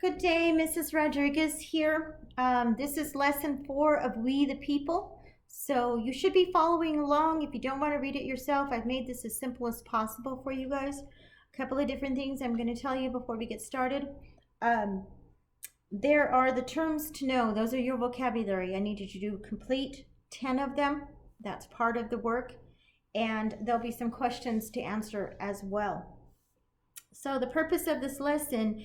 Good day, Mrs. Rodriguez here. This is lesson 4 of We the People. So you should be following along. If you don't want to read it yourself, I've made this as simple as possible for you guys. A couple of different things I'm going to tell you before we get started. There are the terms to know. Those are your vocabulary. I need you to do complete 10 of them. That's part of the work. And there'll be some questions to answer as well. So the purpose of this lesson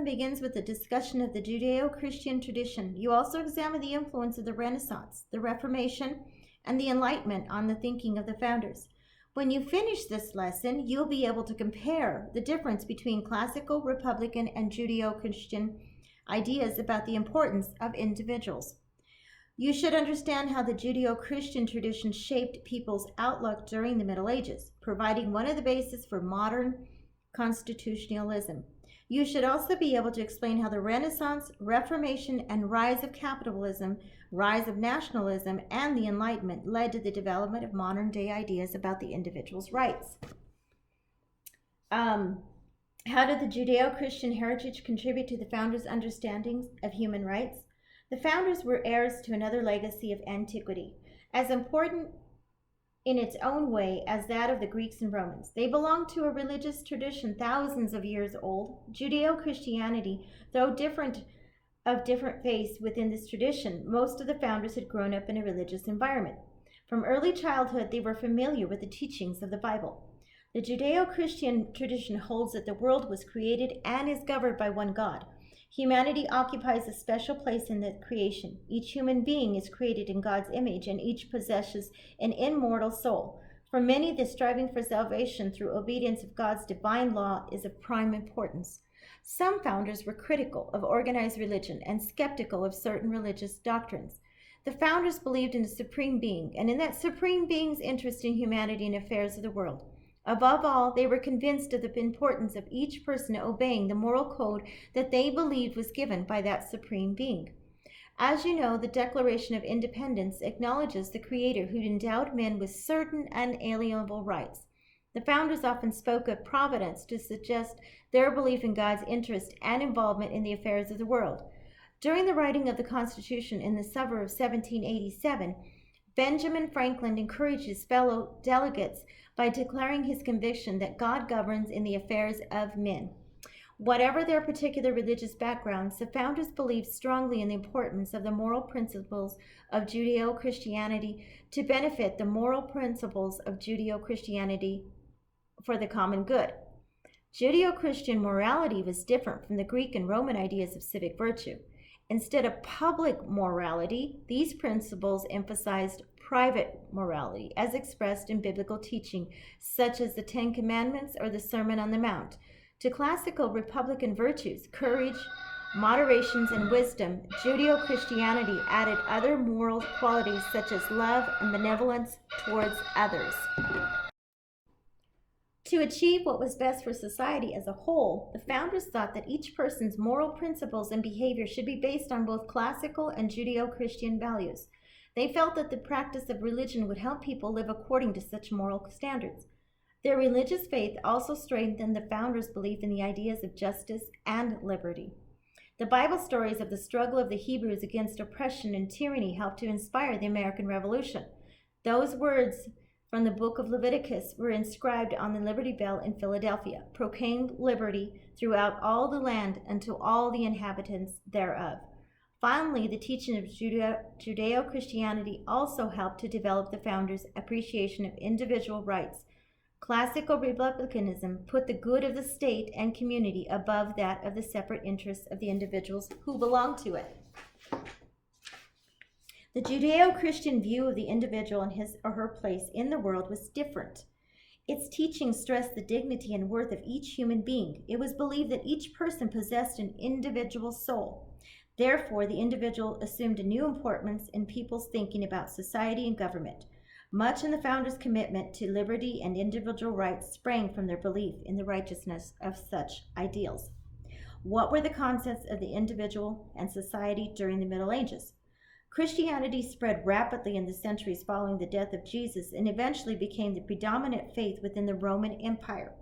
begins with a discussion of the Judeo-Christian tradition. You also examine the influence of the Renaissance, the Reformation, and the Enlightenment on the thinking of the founders. When you finish this lesson, you'll be able to compare the difference between classical, Republican, and Judeo-Christian ideas about the importance of individuals. You should understand how the Judeo-Christian tradition shaped people's outlook during the Middle Ages, providing one of the bases for modern constitutionalism. You should also be able to explain how the Renaissance, Reformation, and rise of capitalism, rise of nationalism, and the Enlightenment led to the development of modern-day ideas about the individual's rights. How did the Judeo-Christian heritage contribute to the founders' understandings of human rights? The founders were heirs to another legacy of antiquity, as important in its own way as that of the Greeks and Romans. They belonged to a religious tradition thousands of years old. Judeo-Christianity, though different faiths within this tradition, most of the founders had grown up in a religious environment. From early childhood, they were familiar with the teachings of the Bible. The Judeo-Christian tradition holds that the world was created and is governed by one God. Humanity occupies a special place in the creation. Each human being is created in God's image, and each possesses an immortal soul. For many, the striving for salvation through obedience of God's divine law is of prime importance. Some founders were critical of organized religion and skeptical of certain religious doctrines. The founders believed in a supreme being, and in that supreme being's interest in humanity and affairs of the world. Above all, they were convinced of the importance of each person obeying the moral code that they believed was given by that supreme being. As you know, the Declaration of Independence acknowledges the Creator who endowed men with certain unalienable rights. The founders often spoke of providence to suggest their belief in God's interest and involvement in the affairs of the world. During the writing of the Constitution in the summer of 1787, Benjamin Franklin encouraged his fellow delegates by declaring his conviction that God governs in the affairs of men. Whatever their particular religious backgrounds, the founders believed strongly in the importance of the moral principles of Judeo-Christianity to benefit the moral principles of Judeo-Christianity for the common good. Judeo-Christian morality was different from the Greek and Roman ideas of civic virtue. Instead of public morality, these principles emphasized private morality, as expressed in biblical teaching, such as the Ten Commandments or the Sermon on the Mount. To classical Republican virtues, courage, moderations, and wisdom, Judeo-Christianity added other moral qualities such as love and benevolence towards others. To achieve what was best for society as a whole, the founders thought that each person's moral principles and behavior should be based on both classical and Judeo-Christian values. They felt that the practice of religion would help people live according to such moral standards. Their religious faith also strengthened the founders' belief in the ideas of justice and liberty. The Bible stories of the struggle of the Hebrews against oppression and tyranny helped to inspire the American Revolution. Those words from the book of Leviticus were inscribed on the Liberty Bell in Philadelphia, proclaimed liberty throughout all the land and to all the inhabitants thereof. Finally, the teaching of Judeo-Christianity also helped to develop the founders' appreciation of individual rights. Classical republicanism put the good of the state and community above that of the separate interests of the individuals who belonged to it. The Judeo-Christian view of the individual and his or her place in the world was different. Its teaching stressed the dignity and worth of each human being. It was believed that each person possessed an individual soul. Therefore, the individual assumed a new importance in people's thinking about society and government. Much in the founders' commitment to liberty and individual rights sprang from their belief in the righteousness of such ideals. What were the concepts of the individual and society during the Middle Ages? Christianity spread rapidly in the centuries following the death of Jesus and eventually became the predominant faith within the Roman Empire.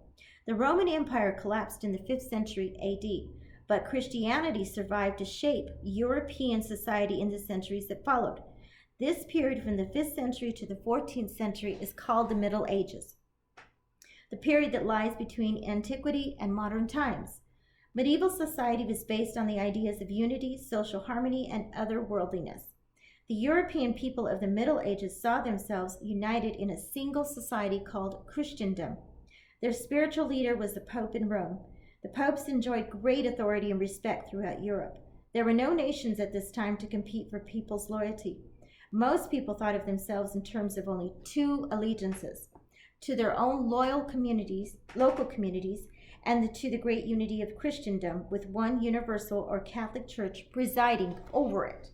The Roman Empire collapsed in the 5th century AD. but Christianity survived to shape European society in the centuries that followed. This period from the 5th century to the 14th century is called the Middle Ages, the period that lies between antiquity and modern times. Medieval society was based on the ideas of unity, social harmony, and otherworldliness. The European people of the Middle Ages saw themselves united in a single society called Christendom. Their spiritual leader was the Pope in Rome. The popes enjoyed great authority and respect throughout Europe. There were no nations at this time to compete for people's loyalty. Most people thought of themselves in terms of only two allegiances: to their own local communities, and to the great unity of Christendom, with one universal or Catholic Church presiding over it.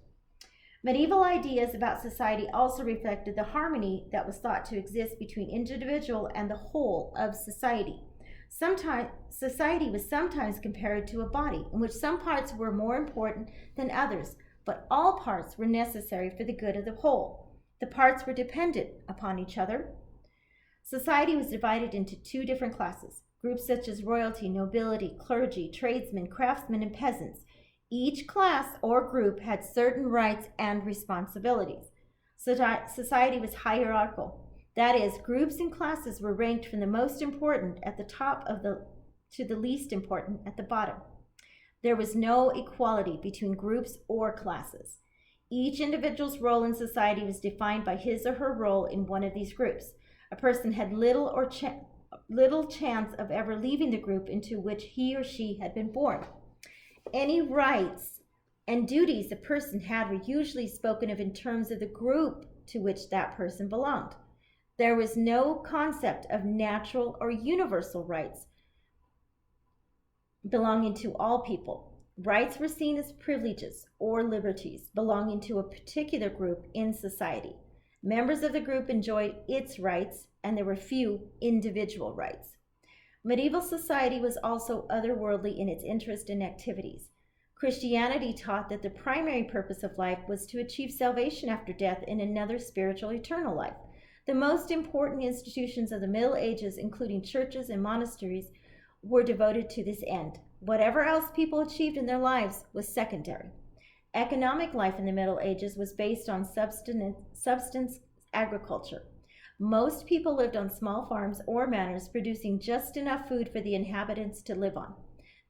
Medieval ideas about society also reflected the harmony that was thought to exist between individual and the whole of society. Society was sometimes compared to a body in which some parts were more important than others, but all parts were necessary for the good of the whole. The parts were dependent upon each other. Society was divided into two different classes: groups such as royalty, nobility, clergy, tradesmen, craftsmen, and peasants. Each class or group had certain rights and responsibilities. Society was hierarchical. That is, groups and classes were ranked from the most important at the top to the least important at the bottom. There was no equality between groups or classes. Each individual's role in society was defined by his or her role in one of these groups. A person had little chance of ever leaving the group into which he or she had been born. Any rights and duties a person had were usually spoken of in terms of the group to which that person belonged. There was no concept of natural or universal rights belonging to all people. Rights were seen as privileges or liberties belonging to a particular group in society. Members of the group enjoyed its rights, and there were few individual rights. Medieval society was also otherworldly in its interest and activities. Christianity taught that the primary purpose of life was to achieve salvation after death in another spiritual eternal life. The most important institutions of the Middle Ages, including churches and monasteries, were devoted to this end. Whatever else people achieved in their lives was secondary. Economic life in the Middle Ages was based on subsistence agriculture. Most people lived on small farms or manors, producing just enough food for the inhabitants to live on.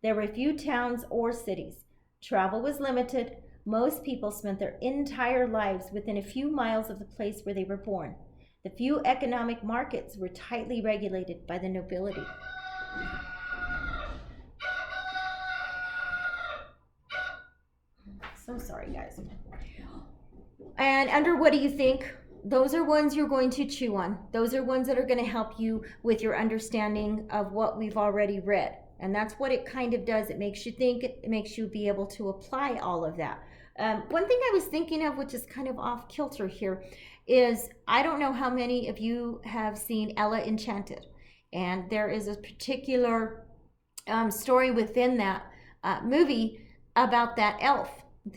There were few towns or cities. Travel was limited. Most people spent their entire lives within a few miles of the place where they were born. The few economic markets were tightly regulated by the nobility. So sorry, guys. And under what do you think? Those are ones you're going to chew on. Those are ones that are going to help you with your understanding of what we've already read. And that's what it kind of does. It makes you think, it makes you be able to apply all of that. One thing I was thinking of, which is kind of off kilter here, is I don't know how many of you have seen Ella Enchanted. And there is a particular story within that movie about that elf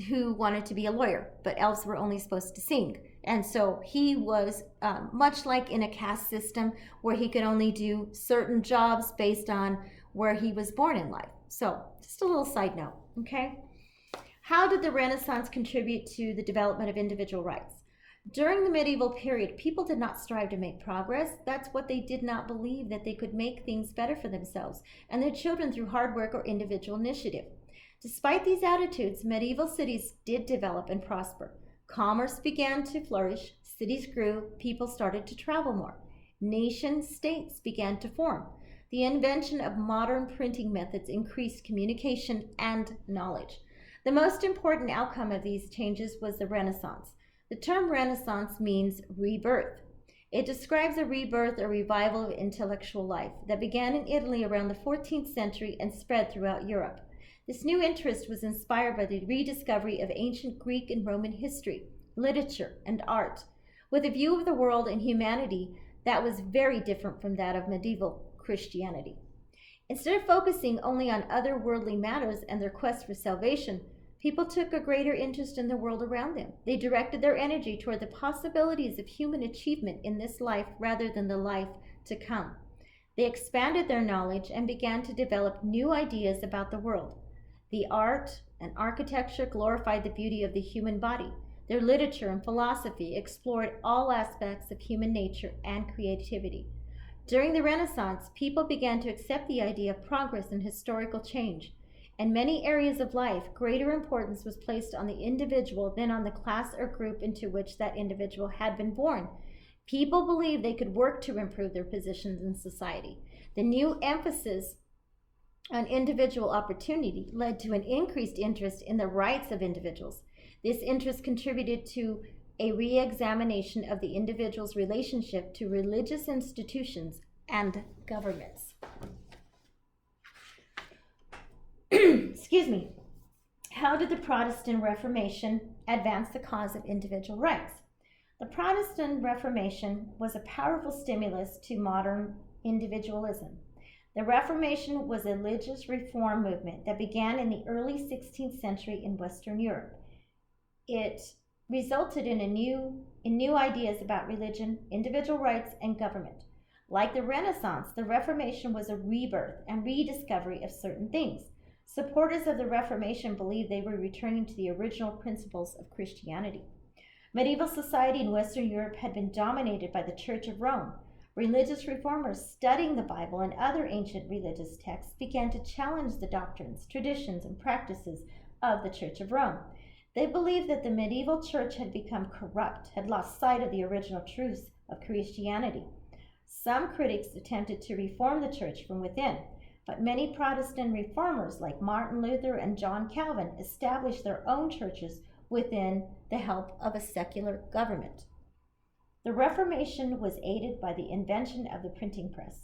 who wanted to be a lawyer, but elves were only supposed to sing. And so he was much like in a caste system where he could only do certain jobs based on where he was born in life. So just a little side note, okay? How did the Renaissance contribute to the development of individual rights? During the medieval period, people did not strive to make progress. That's what they did not believe, that they could make things better for themselves and their children through hard work or individual initiative. Despite these attitudes, medieval cities did develop and prosper. Commerce began to flourish, cities grew, people started to travel more. Nation-states began to form. The invention of modern printing methods increased communication and knowledge. The most important outcome of these changes was the Renaissance. The term Renaissance means rebirth. It describes a rebirth or revival of intellectual life that began in Italy around the 14th century and spread throughout Europe. This new interest was inspired by the rediscovery of ancient Greek and Roman history, literature, and art, with a view of the world and humanity that was very different from that of medieval Christianity. Instead of focusing only on other worldly matters and their quest for salvation, people took a greater interest in the world around them. They directed their energy toward the possibilities of human achievement in this life rather than the life to come. They expanded their knowledge and began to develop new ideas about the world. The art and architecture glorified the beauty of the human body. Their literature and philosophy explored all aspects of human nature and creativity. During the Renaissance, people began to accept the idea of progress and historical change. In many areas of life, greater importance was placed on the individual than on the class or group into which that individual had been born. People believed they could work to improve their positions in society. The new emphasis on individual opportunity led to an increased interest in the rights of individuals. This interest contributed to a re-examination of the individual's relationship to religious institutions and governments. Excuse me. How did the Protestant Reformation advance the cause of individual rights? The Protestant Reformation was a powerful stimulus to modern individualism. The Reformation was a religious reform movement that began in the early 16th century in Western Europe. It resulted in new ideas about religion, individual rights, and government. Like the Renaissance, the Reformation was a rebirth and rediscovery of certain things. Supporters of the Reformation believed they were returning to the original principles of Christianity. Medieval society in Western Europe had been dominated by the Church of Rome. Religious reformers studying the Bible and other ancient religious texts began to challenge the doctrines, traditions, and practices of the Church of Rome. They believed that the medieval church had become corrupt, had lost sight of the original truths of Christianity. Some critics attempted to reform the church from within, but many Protestant reformers like Martin Luther and John Calvin established their own churches within the help of a secular government. The Reformation was aided by the invention of the printing press.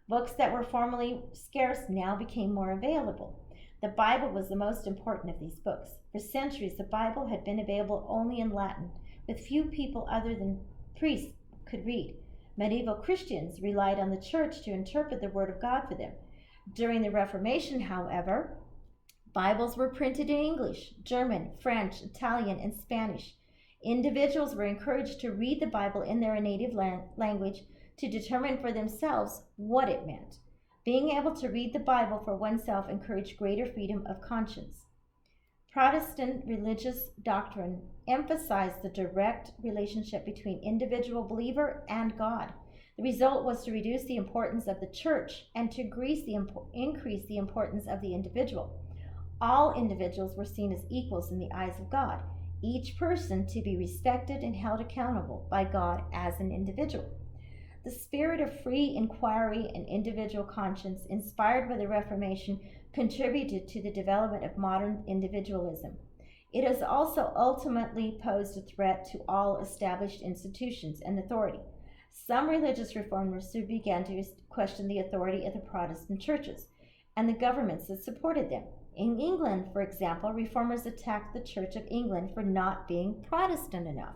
Books that were formerly scarce now became more available. The Bible was the most important of these books. For centuries, the Bible had been available only in Latin, with few people other than priests could read. Medieval Christians relied on the church to interpret the Word of God for them. During the Reformation, however, Bibles were printed in English, German, French, Italian, and Spanish. Individuals were encouraged to read the Bible in their native language to determine for themselves what it meant. Being able to read the Bible for oneself encouraged greater freedom of conscience. Protestant religious doctrine emphasized the direct relationship between individual believer and God. The result was to reduce the importance of the church and to increase the importance of the individual. All individuals were seen as equals in the eyes of God, each person to be respected and held accountable by God as an individual. The spirit of free inquiry and individual conscience inspired by the Reformation contributed to the development of modern individualism. It has also ultimately posed a threat to all established institutions and authority. Some religious reformers began to question the authority of the Protestant churches and the governments that supported them. In England, for example, reformers attacked the Church of England for not being Protestant enough.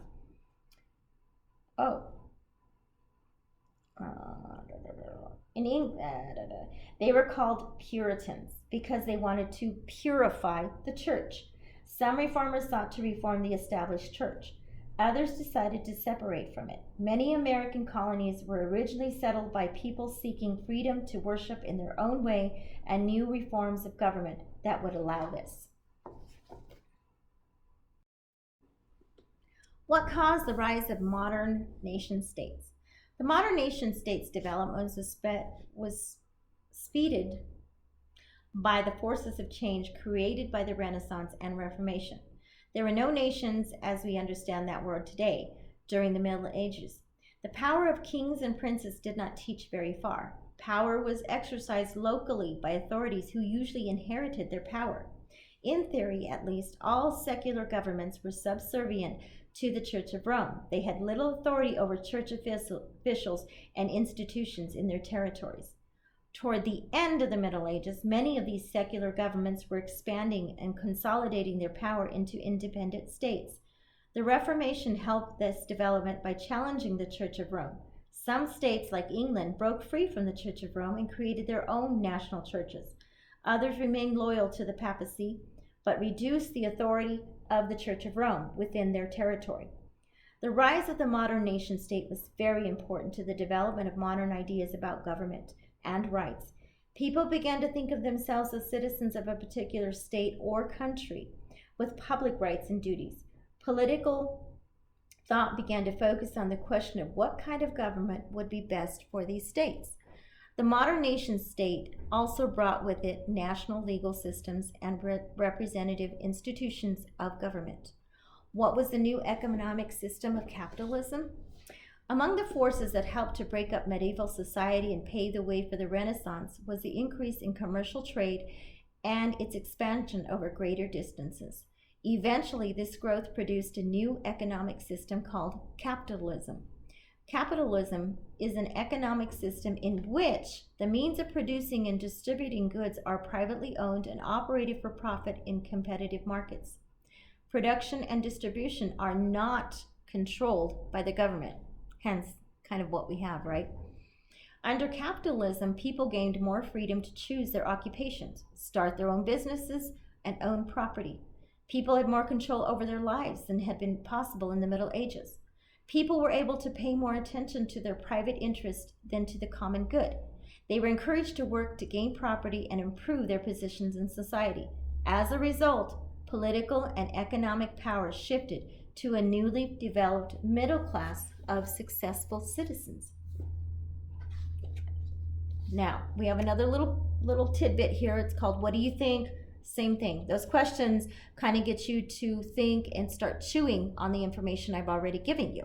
In England, they were called Puritans because they wanted to purify the church. Some reformers sought to reform the established church. Others decided to separate from it. Many American colonies were originally settled by people seeking freedom to worship in their own way and new reforms of government that would allow this. What caused the rise of modern nation states? The modern nation states development was speeded by the forces of change created by the Renaissance and Reformation. There were no nations as we understand that word today during the Middle Ages. The power of kings and princes did not reach very far. Power was exercised locally by authorities who usually inherited their power. In theory, at least, all secular governments were subservient to the Church of Rome. They had little authority over church officials and institutions in their territories. Toward the end of the Middle Ages, many of these secular governments were expanding and consolidating their power into independent states. The Reformation helped this development by challenging the Church of Rome. Some states, like England, broke free from the Church of Rome and created their own national churches. Others remained loyal to the papacy, but reduced the authority of the Church of Rome within their territory. The rise of the modern nation state was very important to the development of modern ideas about government and rights. People began to think of themselves as citizens of a particular state or country with public rights and duties. Political thought began to focus on the question of what kind of government would be best for these states. The modern nation state also brought with it national legal systems and representative institutions of government. What was the new economic system of capitalism? Among the forces that helped to break up medieval society and pave the way for the Renaissance was the increase in commercial trade and its expansion over greater distances. Eventually, this growth produced a new economic system called capitalism. Capitalism is an economic system in which the means of producing and distributing goods are privately owned and operated for profit in competitive markets. Production and distribution are not controlled by the government, hence kind of what we have, right? Under capitalism, people gained more freedom to choose their occupations, start their own businesses, and own property. People had more control over their lives than had been possible in the Middle Ages. People were able to pay more attention to their private interest than to the common good. They were encouraged to work to gain property and improve their positions in society. As a result, political and economic power shifted to a newly developed middle class of successful citizens. Now, we have another little tidbit here. It's called, what do you think? Same thing. Those questions kind of get you to think and start chewing on the information I've already given you.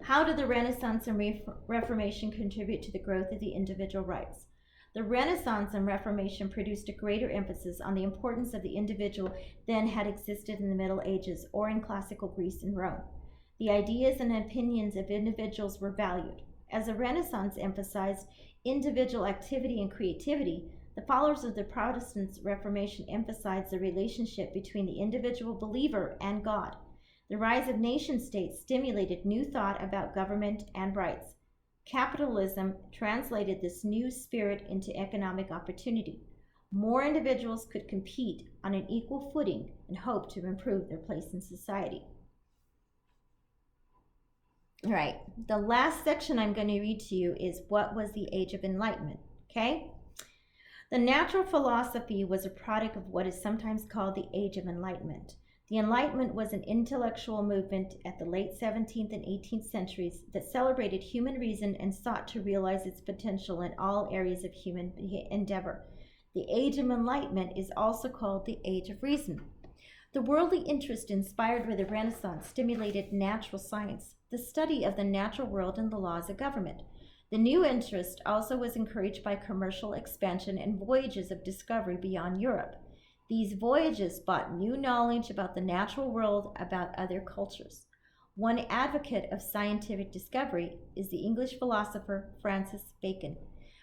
How did the Renaissance and Reformation contribute to the growth of the individual rights? The Renaissance and Reformation produced a greater emphasis on the importance of the individual than had existed in the Middle Ages or in classical Greece and Rome. The ideas and opinions of individuals were valued. As the Renaissance emphasized individual activity and creativity, the followers of the Protestant Reformation emphasized the relationship between the individual believer and God. The rise of nation-states stimulated new thought about government and rights. Capitalism translated this new spirit into economic opportunity. More individuals could compete on an equal footing and hope to improve their place in society. All right, the last section I'm going to read to you is what was the Age of Enlightenment, okay? The natural philosophy was a product of what is sometimes called the Age of Enlightenment. The Enlightenment was an intellectual movement at the late 17th and 18th centuries that celebrated human reason and sought to realize its potential in all areas of human endeavor. The Age of Enlightenment is also called the Age of Reason. The worldly interest inspired by the Renaissance stimulated natural science, the study of the natural world and the laws of government. The new interest also was encouraged by commercial expansion and voyages of discovery beyond Europe. These voyages brought new knowledge about the natural world, about other cultures. One advocate of scientific discovery is the English philosopher Francis Bacon.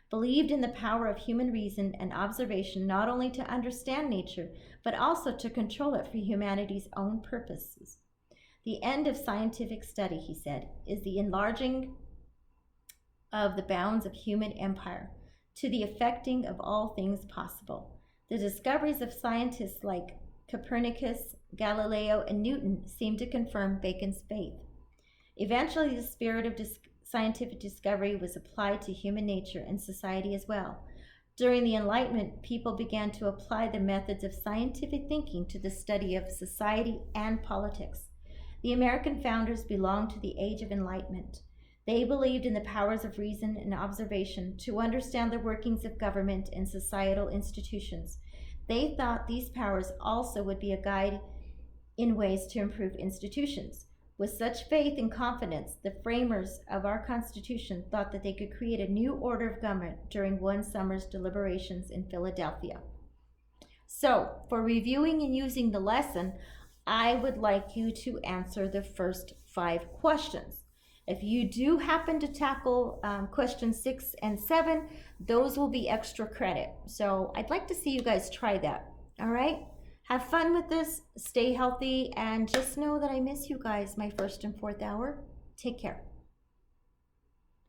Believed in the power of human reason and observation not only to understand nature, but also to control it for humanity's own purposes. The end of scientific study, he said, is the enlarging of the bounds of human empire to the effecting of all things possible. The discoveries of scientists like Copernicus, Galileo, and Newton seem to confirm Bacon's faith. Eventually, the spirit of scientific discovery was applied to human nature and society as well. During the Enlightenment, people began to apply the methods of scientific thinking to the study of society and politics. The American founders belonged to the Age of Enlightenment. They believed in the powers of reason and observation to understand the workings of government and societal institutions. They thought these powers also would be a guide in ways to improve institutions. With such faith and confidence, the framers of our Constitution thought that they could create a new order of government during one summer's deliberations in Philadelphia. So, for reviewing and using the lesson, I would like you to answer the first 5 questions. If you do happen to tackle questions 6 and 7, those will be extra credit. So I'd like to see you guys try that. All right? Have fun with this. Stay healthy. And just know that I miss you guys my 1st and 4th hour. Take care.